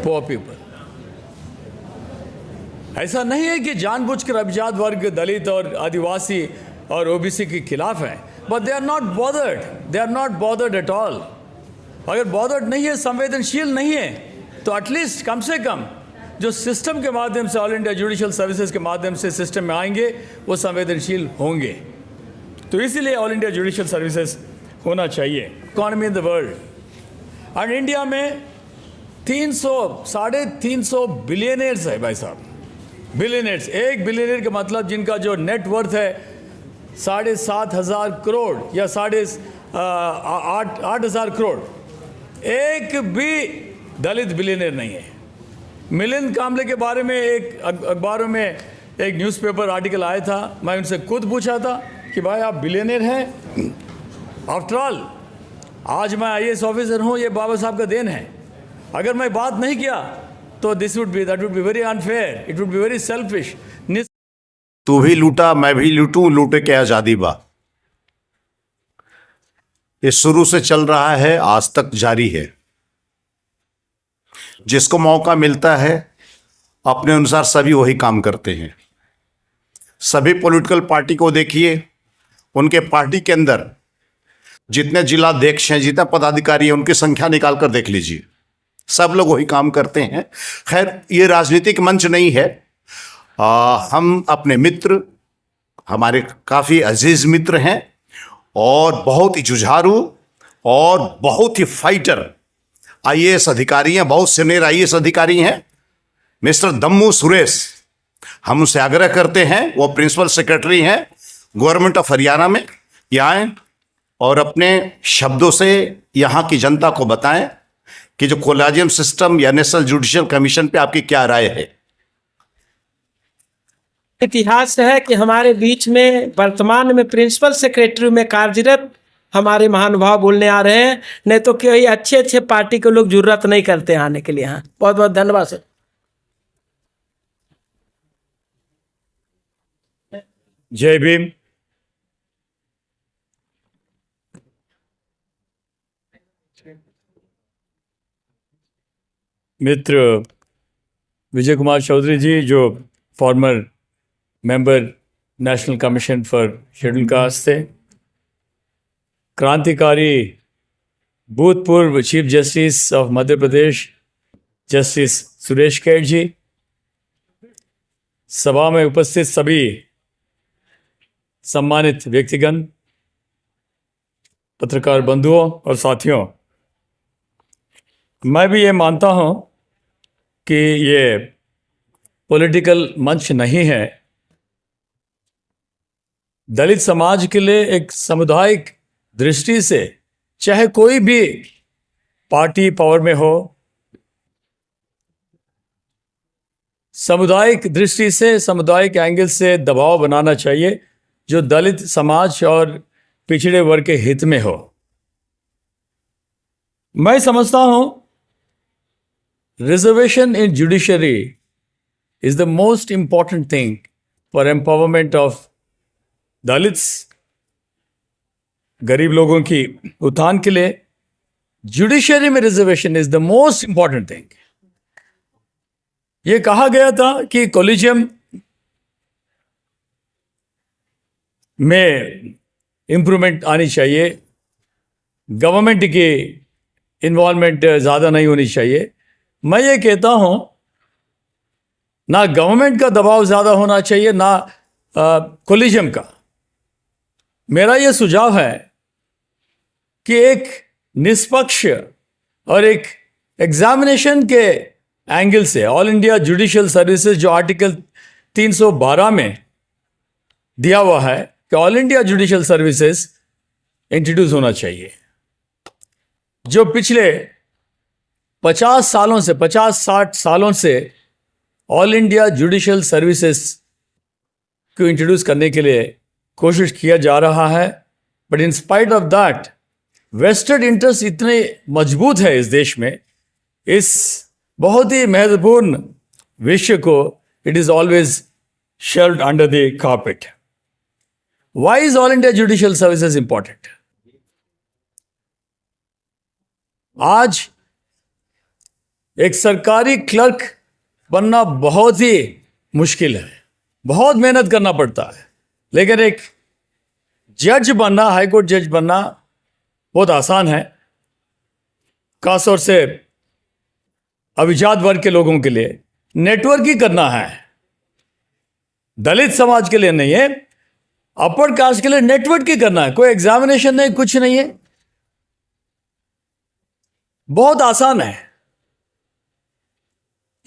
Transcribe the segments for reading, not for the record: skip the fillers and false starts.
poor people. ऐसा नहीं है कि जानबूझकर अभिजात वर्ग दलित और आदिवासी और ओबीसी के खिलाफ है, but they are not bothered, they are not bothered at all. अगर बॉदर्ड नहीं है, संवेदनशील नहीं है, तो एटलीस्ट कम से कम जो सिस्टम के माध्यम से, ऑल इंडिया जुडिशल सर्विसेज के माध्यम से सिस्टम में आएंगे, वो संवेदनशील होंगे. तो इसीलिए ऑल इंडिया जुडिशल सर्विसेज होना चाहिए. इकॉनमी इन द वर्ल्ड, और इंडिया में 300-350 बिलियनर्स है भाई साहब. बिलियनर्स, एक बिलियनर का मतलब जिनका जो नेट वर्थ है 7,500 करोड़ या 8,500 करोड़. एक भी दलित बिलियनर नहीं है. मिलिंद कांबले के बारे में एक अखबारों में एक न्यूज़पेपर आर्टिकल आया था. मैं उनसे खुद पूछा था कि भाई आप बिलियनर हैं? आफ्टर ऑल आज मैं IAS ऑफिसर हूँ, ये बाबा साहब का देन है. अगर मैं बात नहीं किया तो that would be very unfair, it would be very selfish. तू भी लूटा, मैं भी लूटूं, लूटे के आजादी बा. ये शुरू से चल रहा है, आज तक जारी है. जिसको मौका मिलता है अपने अनुसार सभी वही काम करते हैं. सभी पॉलिटिकल पार्टी को देखिए, उनके पार्टी के अंदर जितने जिलाध्यक्ष हैं, जितने पदाधिकारी हैं, उनकी संख्या निकाल कर देख लीजिए, सब लोग वही काम करते हैं. खैर, ये राजनीतिक मंच नहीं है. हम अपने मित्र, हमारे काफ़ी अजीज मित्र हैं और बहुत ही जुझारू और बहुत ही फाइटर IAS अधिकारी हैं, बहुत सीनियर IAS अधिकारी हैं, मिस्टर दम्मू सुरेश. हम उनसे आग्रह करते हैं, वो प्रिंसिपल सेक्रेटरी हैं गवर्नमेंट ऑफ हरियाणा में, ये आएँ और अपने शब्दों से यहाँ की जनता को बताएं कि जो कोलेजियम सिस्टम या नेशनल जुडिशियल कमीशन पे आपकी क्या राय है. इतिहास है कि हमारे बीच में वर्तमान में प्रिंसिपल सेक्रेटरी में कार्यरत हमारे महानुभाव बोलने आ रहे हैं, नहीं तो कोई अच्छे पार्टी के लोग जरूरत नहीं करते आने के लिए. हाँ, बहुत बहुत धन्यवाद सर. जय भीम. मित्र विजय कुमार चौधरी जी, जो former member national commission for scheduled caste थे, क्रांतिकारी भूतपूर्व chief justice of Madhya Pradesh justice Suresh Kait ji, सभा में उपस्थित सभी सम्मानित व्यक्तिगण, पत्रकार बंधुओं और साथियों, मैं भी ये मानता हूँ कि ये पॉलिटिकल मंच नहीं है. दलित समाज के लिए एक सामुदायिक दृष्टि से, चाहे कोई भी पार्टी पावर में हो, सामुदायिक दृष्टि से, सामुदायिक एंगल से दबाव बनाना चाहिए जो दलित समाज और पिछड़े वर्ग के हित में हो. मैं समझता हूं reservation in judiciary is the most important thing for empowerment of Dalits, गरीब लोगों की उत्थान के लिए. जुडिशरी में reservation is the most important thing. ये कहा गया था कि कॉलेजियम में इम्प्रूवमेंट आनी चाहिए, गवर्नमेंट की इन्वॉल्वमेंट ज़्यादा नहीं होनी चाहिए. मैं ये कहता हूँ, ना गवर्नमेंट का दबाव ज़्यादा होना चाहिए, ना कॉलेजियम का. मेरा ये सुझाव है कि एक निष्पक्ष और एक एग्जामिनेशन के एंगल से ऑल इंडिया जुडिशियल सर्विसेज, जो आर्टिकल 312 में दिया हुआ है कि all India judicial services introduce होना चाहिए, जो पिछले 50-60 सालों से ऑल इंडिया जुडिशियल सर्विसेज को इंट्रोड्यूस करने के लिए कोशिश किया जा रहा है. But in spite of that, vested interest इतने मजबूत है इस देश में, इस बहुत ही महत्वपूर्ण विषय को it is always shelved under the carpet. Why is all India judicial services important? आज एक सरकारी क्लर्क बनना बहुत ही मुश्किल है, बहुत मेहनत करना पड़ता है, लेकिन एक जज बनना, हाई कोर्ट जज बनना बहुत आसान है, खासतौर से अभिजात वर्ग के लोगों के लिए। नेटवर्क ही करना है, दलित समाज के लिए नहीं है, अपर कास्ट के लिए नेटवर्क ही करना है। कोई एग्जामिनेशन नहीं, कुछ नहीं है, बहुत आसान है।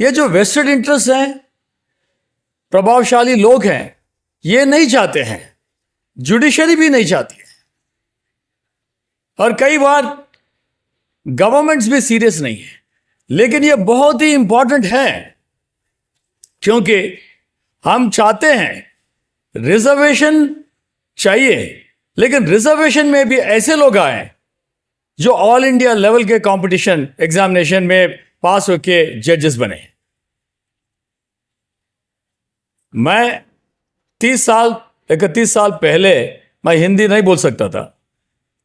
ये जो वेस्टेड इंटरेस्ट हैं, प्रभावशाली लोग हैं, ये नहीं चाहते हैं, जुडिशरी भी नहीं चाहती है, और कई बार गवर्नमेंट्स भी सीरियस नहीं है। लेकिन ये बहुत ही इंपॉर्टेंट है, क्योंकि हम चाहते हैं रिजर्वेशन चाहिए, लेकिन रिजर्वेशन में भी ऐसे लोग आए जो ऑल इंडिया लेवल के कंपटीशन एग्जामिनेशन में पास होके जजेस बने। मैं 31 साल पहले मैं हिंदी नहीं बोल सकता था।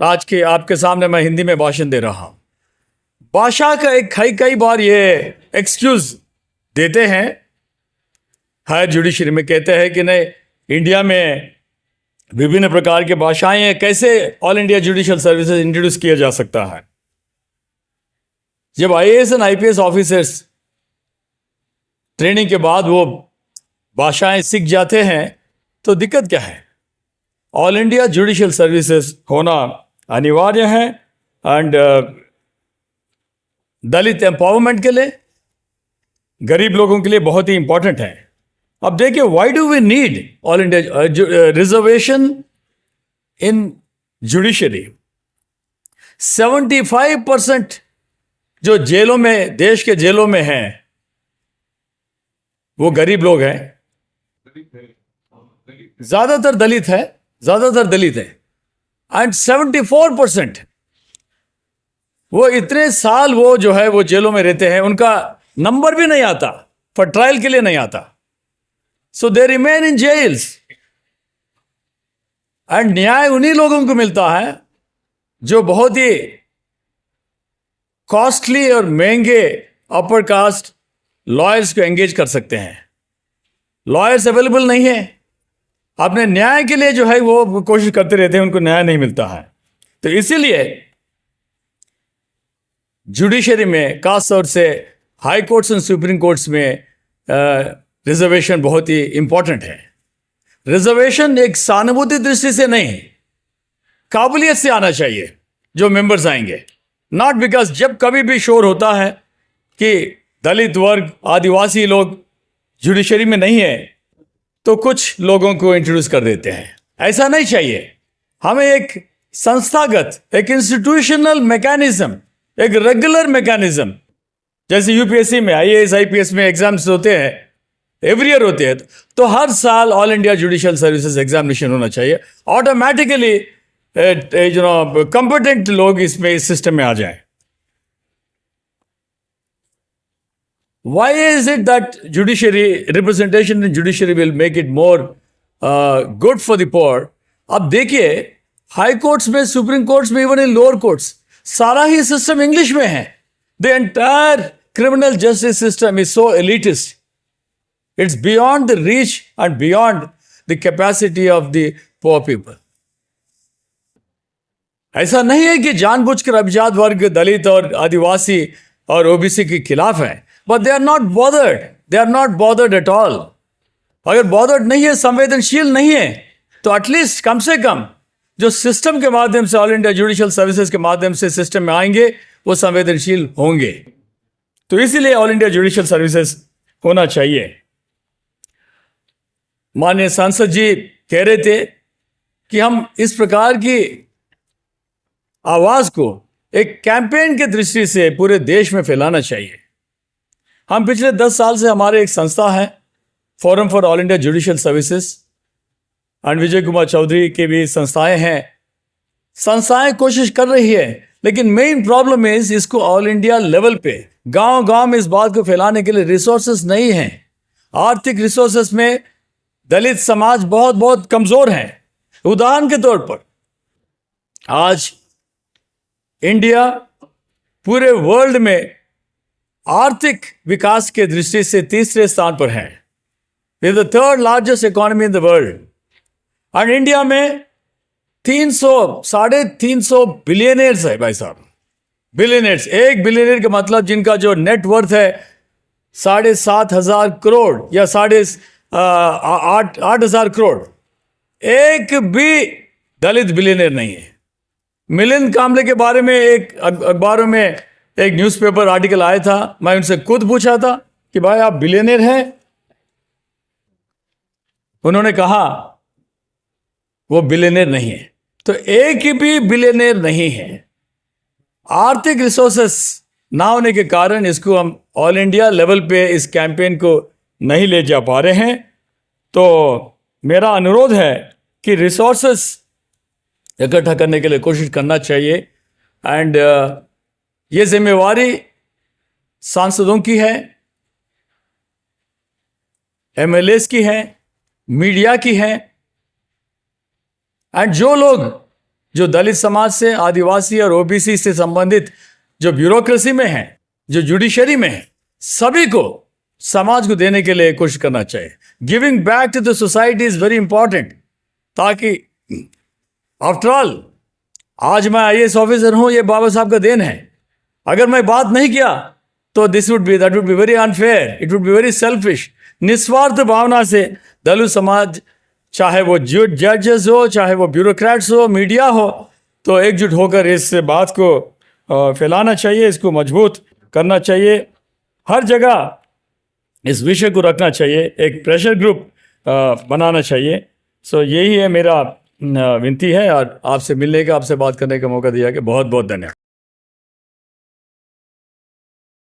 आज के आपके सामने मैं हिंदी में भाषण दे रहा हूं। भाषा का कई बार ये एक्सक्यूज देते हैं, हायर जुडिशरी में कहते हैं कि नहीं, इंडिया में विभिन्न प्रकार की भाषाएं हैं, कैसे all India judicial services introduce किया जा सकता है। जब IAS and IPS officers training के बाद वो भाषाएं सीख जाते हैं तो दिक्कत क्या है? ऑल इंडिया जुडिशियल सर्विसेज होना अनिवार्य है, एंड दलित एम्पावरमेंट के लिए, गरीब लोगों के लिए बहुत ही इंपॉर्टेंट है। अब देखिए, why do we need all India reservation in judiciary? 75% जो जेलों में, देश के जेलों में हैं, वो गरीब लोग हैं, ज्यादातर दलित है, एंड 74% वो इतने साल वो जो है वो जेलों में रहते हैं, उनका नंबर भी नहीं आता, फॉर ट्रायल के लिए नहीं आता, so they remain in jails. And न्याय उन्हीं लोगों को मिलता है जो बहुत ही कॉस्टली और महंगे अपर कास्ट लॉयर्स को एंगेज कर सकते हैं। लॉयर्स अवेलेबल नहीं है, अपने न्याय के लिए जो है वो कोशिश करते रहते हैं, उनको न्याय नहीं मिलता है। तो इसीलिए जुडिशरी में, खास तौर से high courts and supreme courts में रिजर्वेशन बहुत ही इंपॉर्टेंट है। रिजर्वेशन एक सहानुभूति दृष्टि से नहीं, काबिलियत से आना चाहिए जो मेंबर्स आएंगे, नॉट बिकॉज जब कभी भी शोर होता है कि दलित वर्ग, आदिवासी लोग जुडिशरी में नहीं है, तो कुछ लोगों को इंट्रोड्यूस कर देते हैं। ऐसा नहीं चाहिए। हमें एक संस्थागत, एक इंस्टीट्यूशनल मैकेनिज्म, एक रेगुलर मैकेनिज्म, जैसे यूपीएससी में, आईएएस आईपीएस में एग्जाम्स होते हैं, एवरी ईयर होते हैं, तो हर साल all India judicial services examination होना चाहिए। ऑटोमेटिकली कंपिटेंट लोग इसमें, इस सिस्टम में आ जाएं। Why is it that representation in judiciary will make it more good for the poor? अब देखिए, हाई कोर्ट्स में, सुप्रीम कोर्ट्स में, इवन इन लोअर कोर्ट्स, सारा ही सिस्टम इंग्लिश में है। The entire criminal justice system is so elitist, it's beyond the reach and beyond the capacity of the poor people. ऐसा नहीं है कि जानबूझकर अभिजात वर्ग, दलित और आदिवासी और ओबीसी के खिलाफ है, but they are not bothered. They are not bothered at all. अगर bothered नहीं है, संवेदनशील नहीं है, तो एटलीस्ट कम से कम जो सिस्टम के माध्यम से, ऑल इंडिया जुडिशियल सर्विसेज के माध्यम से सिस्टम में आएंगे, वो संवेदनशील होंगे। तो इसीलिए ऑल इंडिया जुडिशियल सर्विसेज होना चाहिए। माननीय सांसद जी कह रहे थे कि हम इस प्रकार की आवाज को एक कैंपेन की दृष्टि से पूरे देश में फैलाना चाहिए। हम पिछले 10 साल से, हमारे एक संस्था है, forum for all India judicial services, and Vijay Kumar Chaudhary के भी संस्थाएं हैं। संस्थाएं कोशिश कर रही है, लेकिन मेन प्रॉब्लम इज इसको ऑल इंडिया लेवल पे, गांव गांव में इस बात को फैलाने के लिए रिसोर्सेस नहीं हैं। आर्थिक रिसोर्सेस में दलित समाज बहुत बहुत कमजोर है। उदाहरण के तौर पर, आज इंडिया पूरे वर्ल्ड में आर्थिक विकास के दृष्टि से तीसरे स्थान पर है। We are the third largest economy in the world. और इंडिया में 300-350 बिलियनर्स है भाई साहब, बिलियनर्स। एक बिलियनर का मतलब जिनका जो नेट वर्थ है 7,500 करोड़ या 8,000 करोड़। एक भी दलित बिलियनर नहीं है। मिलिंद कांबले के बारे में एक अखबारों में एक न्यूज़पेपर आर्टिकल आया था, मैं उनसे खुद पूछा था कि भाई आप बिलियनर हैं? उन्होंने कहा वो बिलियनर नहीं है। तो एक भी बिलियनर नहीं है। आर्थिक रिसोर्सेस ना होने के कारण इसको हम ऑल इंडिया लेवल पे इस कैंपेन को नहीं ले जा पा रहे हैं। तो मेरा अनुरोध है कि रिसोर्सेस इकट्ठा करने के लिए कोशिश करना चाहिए। एंड ये जिम्मेवारी सांसदों की है, एमएलएस की है, मीडिया की है। एंड जो लोग जो दलित समाज से, आदिवासी और ओबीसी से संबंधित जो ब्यूरोक्रेसी में हैं, जो जुडिशरी में हैं, सभी को समाज को देने के लिए कोशिश करना चाहिए। Giving back to the society is very important, ताकि आफ्टर ऑल आज मैं आईएएस ऑफिसर हूं, ये बाबा साहब का देन है। अगर मैं बात नहीं किया तो that would be very unfair, it would be very selfish. निस्वार्थ भावना से दलित समाज, चाहे वो जजेस हो, चाहे वो ब्यूरोक्रेट्स हो, मीडिया हो, तो एकजुट होकर इस बात को फैलाना चाहिए, इसको मजबूत करना चाहिए। हर जगह इस विषय को रखना चाहिए, एक प्रेशर ग्रुप बनाना चाहिए। सो यही है मेरा विनती है। और आपसे मिलने का, आपसे बात करने का मौका दिया कि बहुत बहुत धन्यवाद।